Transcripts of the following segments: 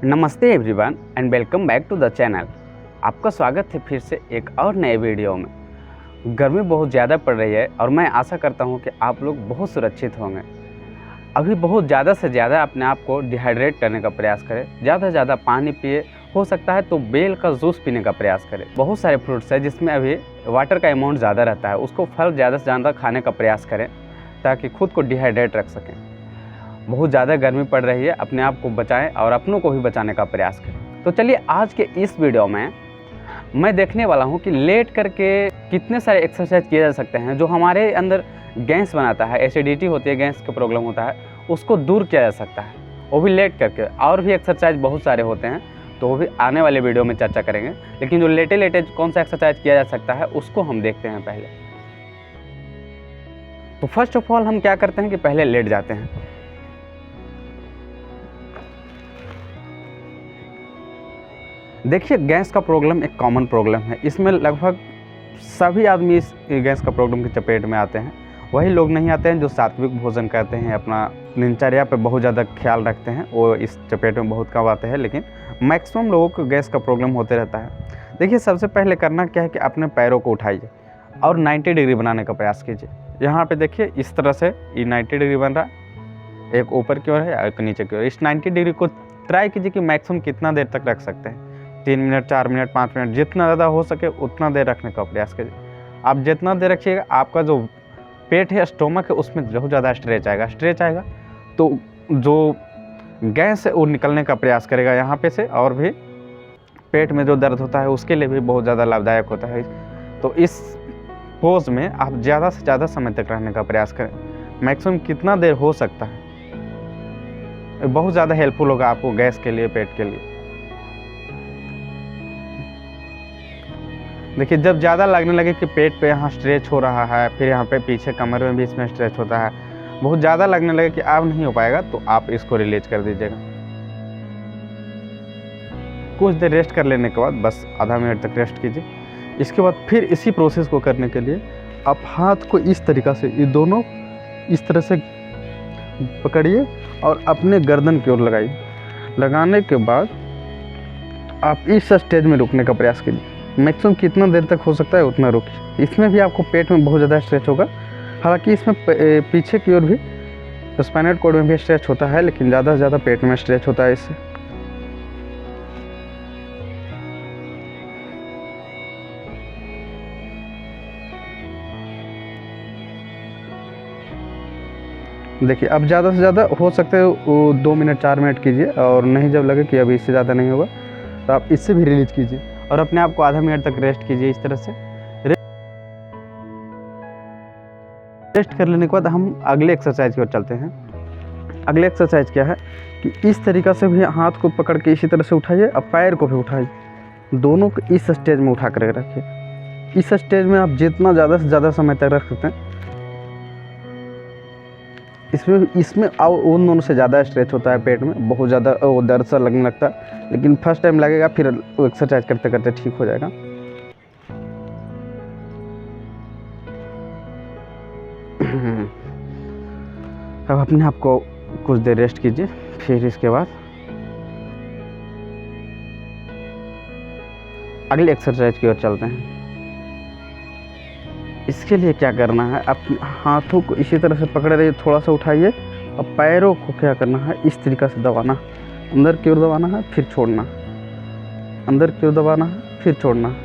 नमस्ते everyone and welcome back to the channel. आपका स्वागत है फिर से एक और नए वीडियो में। गर्मी बहुत ज़्यादा पड़ रही है और मैं आशा करता हूं कि आप लोग बहुत सुरक्षित होंगे। अभी बहुत ज़्यादा से ज़्यादा अपने आप को डिहाइड्रेट करने का प्रयास करें, ज़्यादा से ज़्यादा पानी पिए, हो सकता है तो बेल का जूस पीने का प्रयास करें। बहुत सारे फ्रूट्स हैं जिसमें अभी वाटर का अमाउंट ज़्यादा रहता है, उसको फल ज़्यादा से ज़्यादा खाने का प्रयास करें ताकि खुद को डिहाइड्रेट रख सकें। बहुत ज़्यादा गर्मी पड़ रही है, अपने आप को बचाएं और अपनों को भी बचाने का प्रयास करें। तो चलिए आज के इस वीडियो में मैं देखने वाला हूं कि लेट करके कितने सारे एक्सरसाइज किए जा सकते हैं जो हमारे अंदर गैस बनाता है, एसिडिटी होती है, गैस का प्रॉब्लम होता है, उसको दूर किया जा सकता है, वो भी लेट करके। और भी एक्सरसाइज बहुत सारे होते हैं तो वो भी आने वाले वीडियो में चर्चा करेंगे, लेकिन जो लेटे कौन सा एक्सरसाइज किया जा सकता है उसको हम देखते हैं पहले। तो फर्स्ट ऑफ ऑल हम क्या करते हैं कि पहले लेट जाते हैं। देखिए, गैस का प्रॉब्लम एक कॉमन प्रॉब्लम है, इसमें लगभग सभी आदमी इस गैस का प्रॉब्लम की चपेट में आते हैं। वही लोग नहीं आते हैं जो सात्विक भोजन करते हैं, अपना दिनचर्या पे बहुत ज़्यादा ख्याल रखते हैं, वो इस चपेट में बहुत कम आते हैं, लेकिन मैक्सिमम लोगों को गैस का प्रॉब्लम होते रहता है। देखिए, सबसे पहले करना क्या है कि अपने पैरों को उठाइए और 90 डिग्री बनाने का प्रयास कीजिए। यहाँ पे देखिए इस तरह से ये 90 डिग्री बन रहा है, एक ऊपर की ओर है एक नीचे की ओर। इस 90 डिग्री को ट्राई कीजिए कि मैक्सिमम कितना देर तक रख सकते हैं, 3 मिनट, 4 मिनट, 5 मिनट, जितना ज़्यादा हो सके उतना देर रखने का प्रयास कीजिए। आप जितना देर रखिएगा, आपका जो पेट है, स्टोमक है, उसमें बहुत ज़्यादा स्ट्रेच आएगा तो जो गैस है वो निकलने का प्रयास करेगा यहाँ पे से, और भी पेट में जो दर्द होता है उसके लिए भी बहुत ज़्यादा लाभदायक होता है। तो इस पोज में आप ज़्यादा से ज़्यादा समय तक रहने का प्रयास करें, मैक्सिमम कितना देर हो सकता है, बहुत ज़्यादा हेल्पफुल होगा आपको गैस के लिए, पेट के लिए। देखिए, जब ज़्यादा लगने लगे कि पेट पे यहाँ स्ट्रेच हो रहा है, फिर यहाँ पे पीछे कमर में भी इसमें स्ट्रेच होता है, बहुत ज़्यादा लगने लगे कि अब नहीं हो पाएगा, तो आप इसको रिलीज कर दीजिएगा। कुछ देर रेस्ट कर लेने के बाद बस आधा मिनट तक रेस्ट कीजिए। इसके बाद फिर इसी प्रोसेस को करने के लिए आप हाथ को इस तरीक़ा से, ये दोनों इस तरह से पकड़िए और अपने गर्दन की ओर लगाइए। लगाने के बाद आप इस स्टेज में रुकने का प्रयास कीजिए, मैक्सिमम कितना देर तक हो सकता है उतना रुकिए। इसमें भी आपको पेट में बहुत ज़्यादा स्ट्रेच होगा, हालांकि इसमें पीछे की ओर भी स्पाइनल कॉर्ड में भी स्ट्रेच होता है, लेकिन ज़्यादा से ज़्यादा पेट में स्ट्रेच होता है इससे। देखिए, अब ज़्यादा से ज़्यादा हो सकते है वो 2 मिनट 4 मिनट कीजिए, और नहीं जब लगे कि अभी इससे ज़्यादा नहीं होगा तो आप इससे भी रिलीज कीजिए और अपने आप को आधा मिनट तक रेस्ट कीजिए। इस तरह से रेस्ट कर लेने के बाद हम अगले एक्सरसाइज की ओर चलते हैं। अगले एक्सरसाइज क्या है कि इस तरीक़ा से भी हाथ को पकड़ के इसी तरह से उठाइए और पैर को भी उठाइए, दोनों को इस स्टेज में उठा कर रखिए। इस स्टेज में आप जितना ज़्यादा से ज़्यादा समय तक रख सकते हैं। इसमें उन दोनों से ज़्यादा स्ट्रेच होता है, पेट में बहुत ज़्यादा वो दर्द सा लगने लगता है, लेकिन फर्स्ट टाइम लगेगा, फिर वो एक्सरसाइज करते करते ठीक हो जाएगा। अब अपने आप को कुछ देर रेस्ट कीजिए, फिर इसके बाद अगले एक्सरसाइज की ओर चलते हैं। इसके लिए क्या करना है, अपने हाथों को इसी तरह से पकड़े रहिए, थोड़ा सा उठाइए और पैरों को क्या करना है, इस तरीक़ा से दबाना, अंदर की ओर दबाना है, फिर छोड़ना, अंदर की ओर दबाना है, फिर छोड़ना।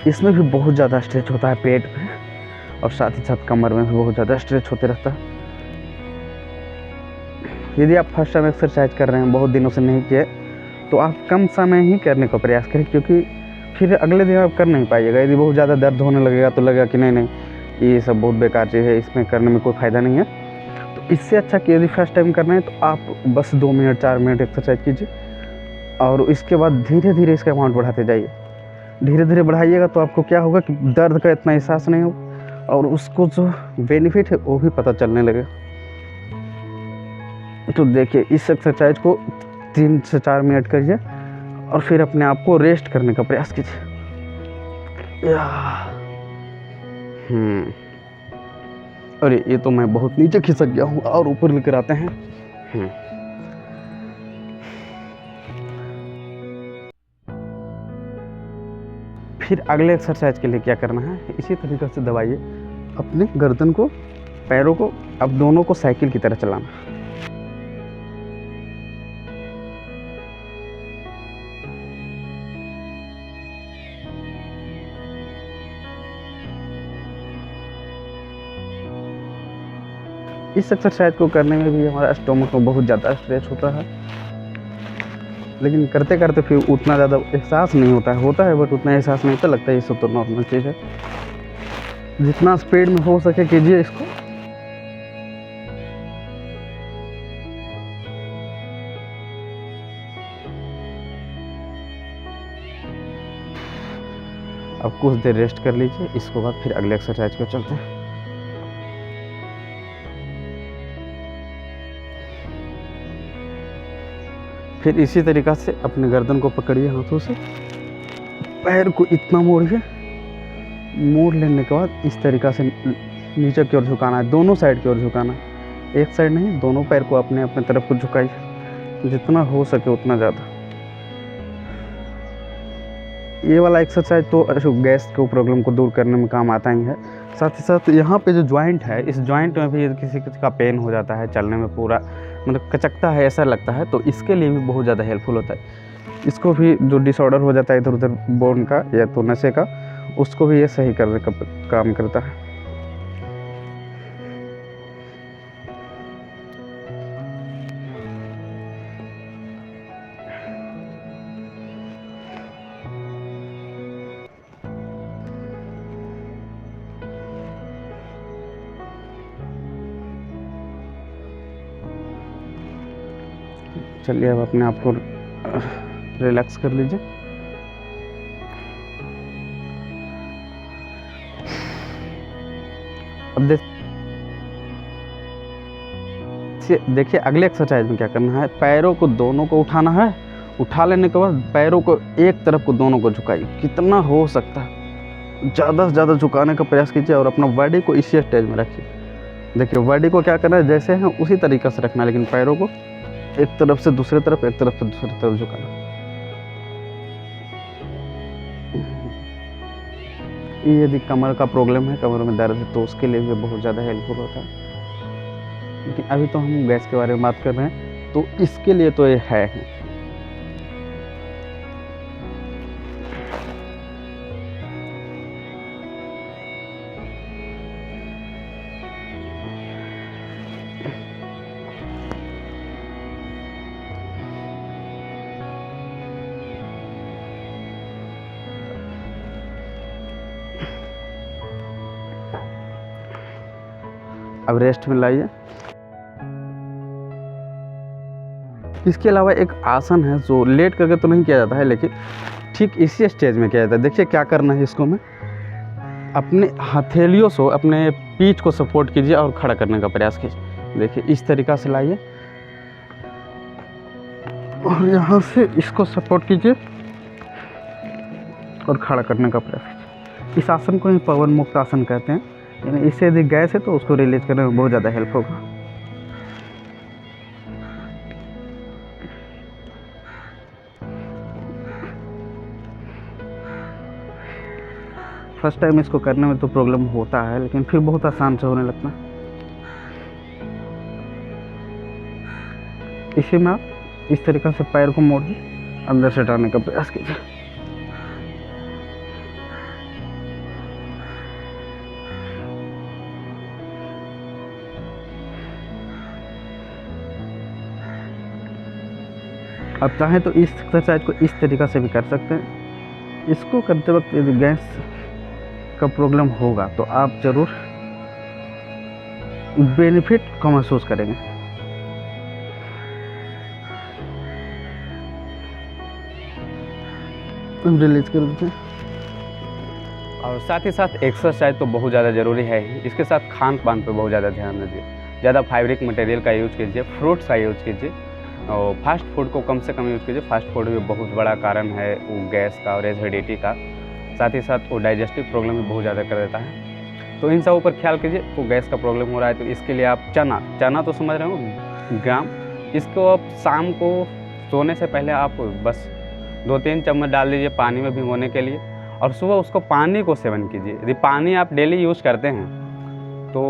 इसमें भी बहुत ज़्यादा स्ट्रेच होता है पेट में, और साथ ही साथ कमर में भी बहुत ज़्यादा स्ट्रेच होते रहता है। यदि आप फर्स्ट टाइम एक्सरसाइज कर रहे हैं, बहुत दिनों से नहीं किए, तो आप कम समय ही करने का प्रयास करें, क्योंकि फिर अगले दिन आप कर नहीं पाइएगा। यदि बहुत ज़्यादा दर्द होने लगेगा तो लगेगा कि नहीं ये सब बहुत बेकार चीज़ है, इसमें करने में कोई फ़ायदा नहीं है। तो इससे अच्छा कि यदि फर्स्ट टाइम करना है तो आप बस 2 मिनट 4 मिनट एक्सरसाइज कीजिए, और इसके बाद धीरे धीरे इसका अमाउंट बढ़ाते जाइए। धीरे धीरे बढ़ाइएगा तो आपको क्या होगा कि दर्द का इतना एहसास नहीं होगा, और उसको जो बेनिफिट है वो भी पता चलने लगेगा। तो देखिए, इस एक्सरसाइज को 3 से 4 मिनट करिए और फिर अपने आप को रेस्ट करने का प्रयास कीजिए। अरे ये तो मैं बहुत नीचे खिसक गया हूँ, और ऊपर लेकर आते हैं। फिर अगले एक्सरसाइज के लिए क्या करना है, इसी तरीके से दबाइए अपने गर्दन को, पैरों को, अब दोनों को साइकिल की तरह चलाना। इस एक्सरसाइज को करने में भी हमारा स्टोमक में बहुत ज़्यादा स्ट्रेच होता है, लेकिन करते करते फिर उतना ज़्यादा एहसास नहीं होता है बट उतना एहसास नहीं होता, लगता है ये सब तो नॉर्मल चीज़ है। जितना स्पीड में हो सके कीजिए इसको। अब कुछ देर रेस्ट कर लीजिए, इसके बाद फिर अगले एक्सरसाइज को चलते हैं। फिर इसी तरीक़ा से अपने गर्दन को पकड़िए हाथों से, पैर को इतना मोड़िए, मोड़ लेने के बाद इस तरीक़ा से नीचे की ओर झुकाना है, दोनों साइड की ओर झुकाना है, एक साइड नहीं, दोनों पैर को अपने अपने तरफ को झुकाइए, जितना हो सके उतना ज़्यादा। ये वाला एक्सरसाइज तो गैस के प्रॉब्लम को दूर करने में काम आता ही है, साथ ही साथ यहाँ पे जो जॉइंट है, इस जॉइंट में भी किसी किसी का पेन हो जाता है, चलने में पूरा मतलब कचकता है ऐसा लगता है, तो इसके लिए भी बहुत ज़्यादा हेल्पफुल होता है। इसको भी जो डिसऑर्डर हो जाता है इधर उधर बोन का या तो नशे का, उसको भी ये सही करने का काम करता है। चलिए अब अपने आप को रिलैक्स कर लीजिए। अब देखिए अगले एक्सरसाइज में क्या करना है, पैरों को दोनों को उठाना है, उठा लेने के बाद पैरों को एक तरफ को दोनों को झुकाइए, कितना हो सकता है ज़्यादा से ज़्यादा झुकाने का प्रयास कीजिए और अपना बॉडी को इसी स्टेज में रखिए। देखिए बॉडी को क्या करना है, जैसे हैं उसी तरीक़े से रखना है, लेकिन पैरों को एक तरफ से दूसरी तरफ, एक तरफ से दूसरी तरफ झुकाना। यदि कमर का प्रॉब्लम है, कमर में दर्द है, तो उसके लिए भी बहुत ज़्यादा हेल्पफुल होता है। लेकिन अभी तो हम गैस के बारे में बात कर रहे हैं, तो इसके लिए तो ये है ही। अब रेस्ट में लाइए। इसके अलावा एक आसन है जो लेट करके तो नहीं किया जाता है, लेकिन ठीक इसी स्टेज में किया जाता है। देखिए क्या करना है, इसको मैं अपने हथेलियों से अपने पीठ को सपोर्ट कीजिए और खड़ा करने का प्रयास कीजिए। देखिए इस तरीक़ा से लाइए और यहाँ से इसको सपोर्ट कीजिए और खड़ा करने का प्रयास कीजिए। इस आसन को ही पवन मुक्त आसन कहते हैं, यानी इससे यदि गैस है तो उसको रिलीज करने में बहुत ज़्यादा हेल्प होगा। फर्स्ट टाइम इसको करने में तो प्रॉब्लम होता है, लेकिन फिर बहुत आसान से होने लगता है। इसी में आप इस तरीक़े से पैर को मोड़िए, अंदर से हटाने का प्रयास कीजिए। आप चाहें तो इस एक्सरसाइज को इस तरीक़ा से भी कर सकते हैं। इसको करते वक्त यदि गैस का प्रॉब्लम होगा तो आप ज़रूर बेनिफिट को महसूस करेंगे। रिलीज कर दीजिए और साथ ही साथ एक्सरसाइज तो बहुत ज़्यादा ज़रूरी है ही। इसके साथ खान पान पर बहुत ज़्यादा ध्यान दीजिए, ज़्यादा फाइब्रिक मटेरियल का यूज़ कीजिए, फ्रूट्स का यूज़ कीजिए और फास्ट फूड को कम से कम यूज़ कीजिए। फास्ट फूड भी बहुत बड़ा कारण है वो गैस का और एसिडिटी का, साथ ही साथ वो डाइजेस्टिव प्रॉब्लम भी बहुत ज़्यादा कर देता है। तो इन सब ऊपर ख्याल कीजिए। तो गैस का प्रॉब्लम हो रहा है तो इसके लिए आप चना तो समझ रहे हो ग्राम, इसको आप शाम को सोने से पहले आप बस 2-3 चम्मच डाल दीजिए पानी में भिगोने के लिए और सुबह उसको पानी को सेवन कीजिए। यदि पानी आप डेली यूज़ करते हैं तो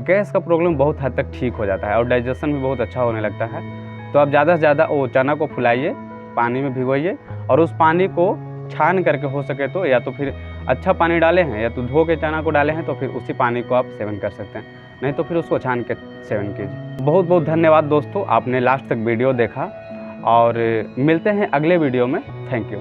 गैस का प्रॉब्लम बहुत हद तक ठीक हो जाता है और डाइजेशन भी बहुत अच्छा होने लगता है। तो आप ज़्यादा से ज़्यादा वो चना को फुलाइए, पानी में भिगोइए और उस पानी को छान करके हो सके तो, या तो फिर अच्छा पानी डाले हैं या तो धो के चना को डाले हैं तो फिर उसी पानी को आप सेवन कर सकते हैं, नहीं तो फिर उसको छान के सेवन कीजिए। बहुत बहुत धन्यवाद दोस्तों, आपने लास्ट तक वीडियो देखा और मिलते हैं अगले वीडियो में। Thank you.